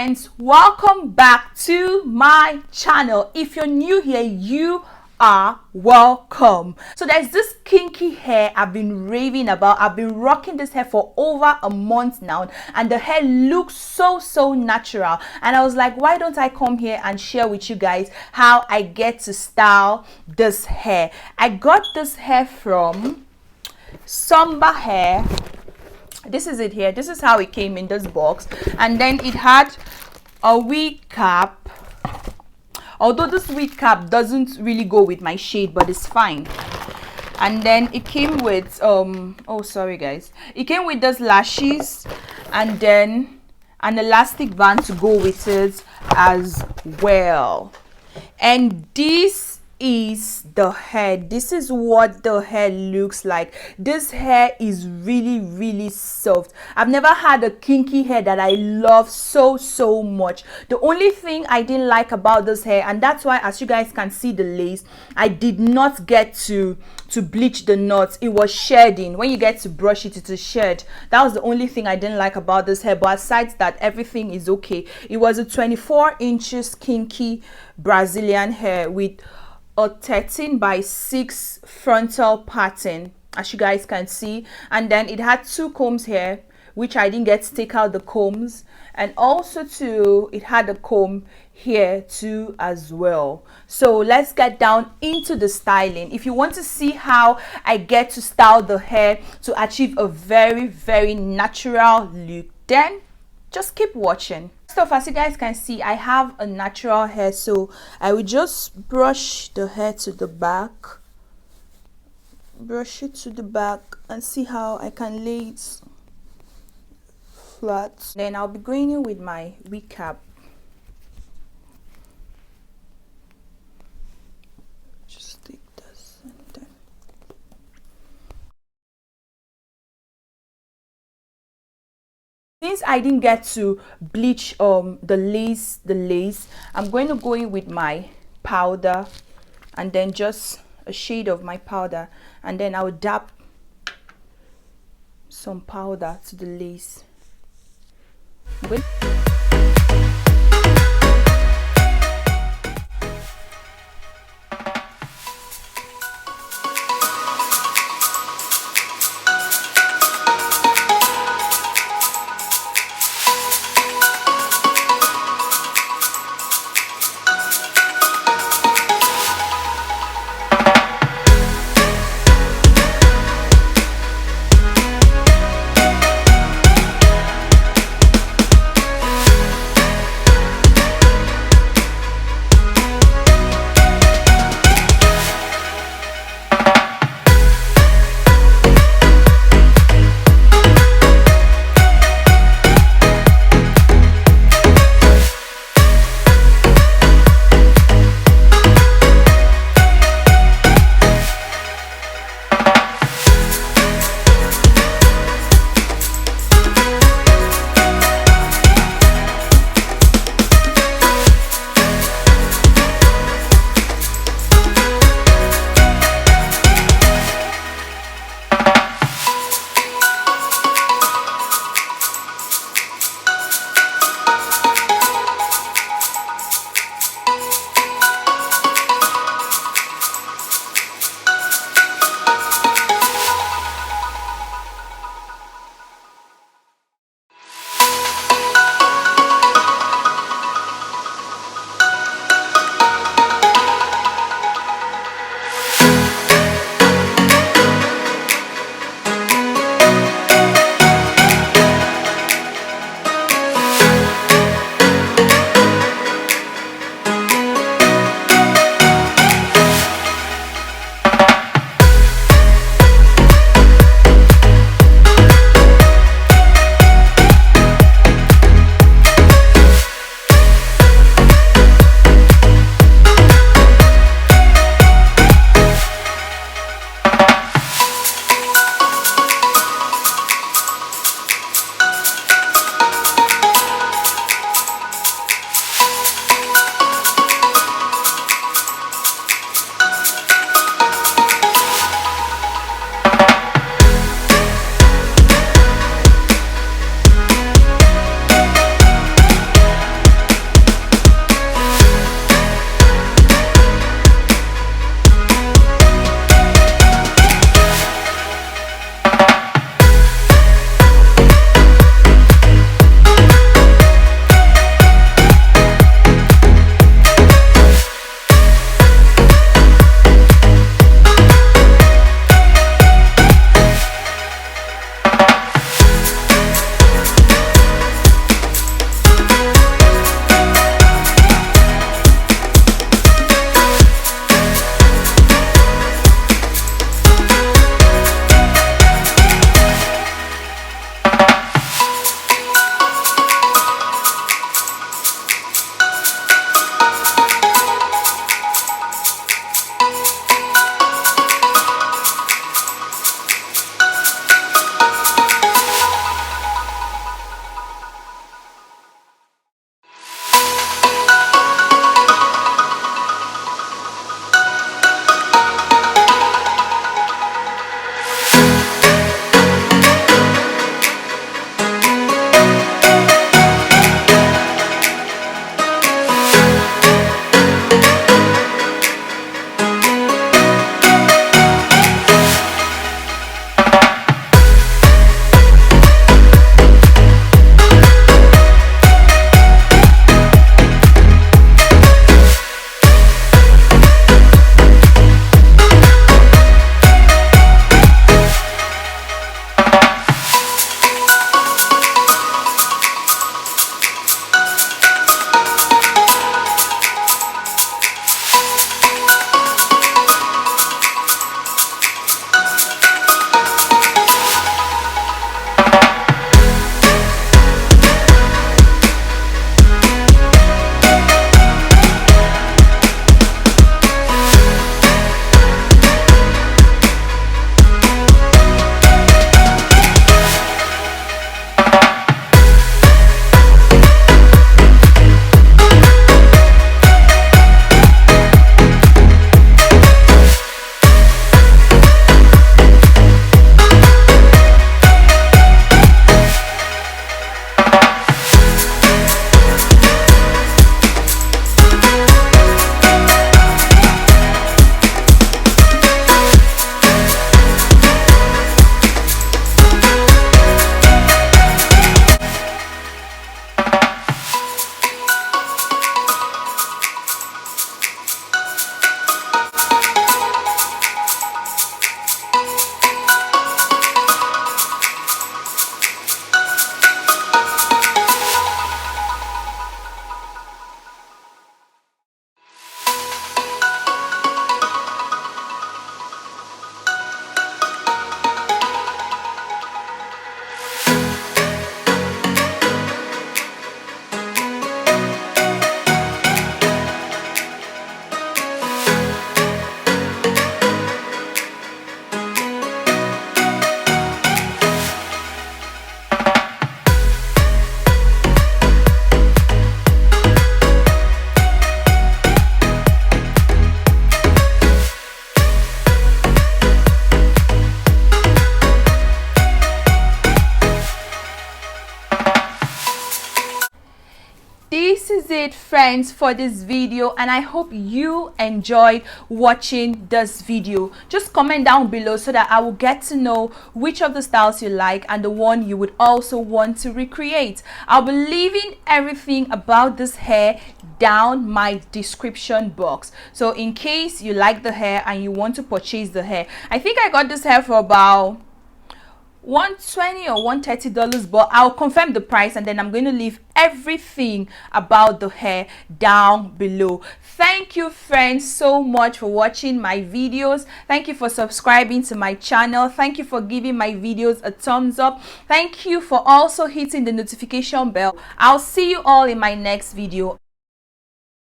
friends, welcome back to my channel. If you're new here, you are welcome. So there's this kinky hair I've been raving about. I've been rocking this hair for over a month now, and the hair looks so natural, and I was like, why don't I come here and share with you guys how I get to style this hair. I got this hair from SUNBER. This is it here. This is how it came in this box, and then it had a wig cap, although this wig cap doesn't really go with my shade, but it's fine. And then it came with oh sorry guys, it came with those lashes and then an elastic band to go with it as well. And this is the hair. This is what the hair looks like. This hair is really soft. I've never had a kinky hair that I love so much. The only thing I didn't like about this hair, and that's why, as you guys can see the lace, I did not get to bleach the knots. It was shedding. When you get to brush it, it is shed. That was the only thing I didn't like about this hair, but aside that, everything is okay. It was a 24 inches kinky Brazilian hair with a 13 by 6 frontal pattern, as you guys can see, and then it had 2 combs here, which I didn't get to take out the combs, and also too it had a comb here too as well. So let's get down into the styling. If you want to see how I get to style the hair to achieve a very natural look, then just keep watching. So as you guys can see, I have a natural hair, so I will just brush the hair to the back, brush it to the back, and see how I can lay it flat. Then I'll be going in with my wig cap. Just take this and then since I didn't get to bleach the lace, I'm going to go in with my powder, and then just a shade of my powder, and then I'll dab some powder to the lace. is it, friends, for this video, and I hope you enjoyed watching this video. Just comment down below so that I will get to know which of the styles you like and the one you would also want to recreate. I'll be leaving everything about this hair down my description box, so in case you like the hair and you want to purchase the hair. I think I got this hair for about $120 or $130, but I'll confirm the price, and then I'm going to leave everything about the hair down below. Thank you, friends, so much for watching my videos. Thank you for subscribing to my channel. Thank you for giving my videos a thumbs up. Thank you for also hitting the notification bell. I'll see you all in my next video.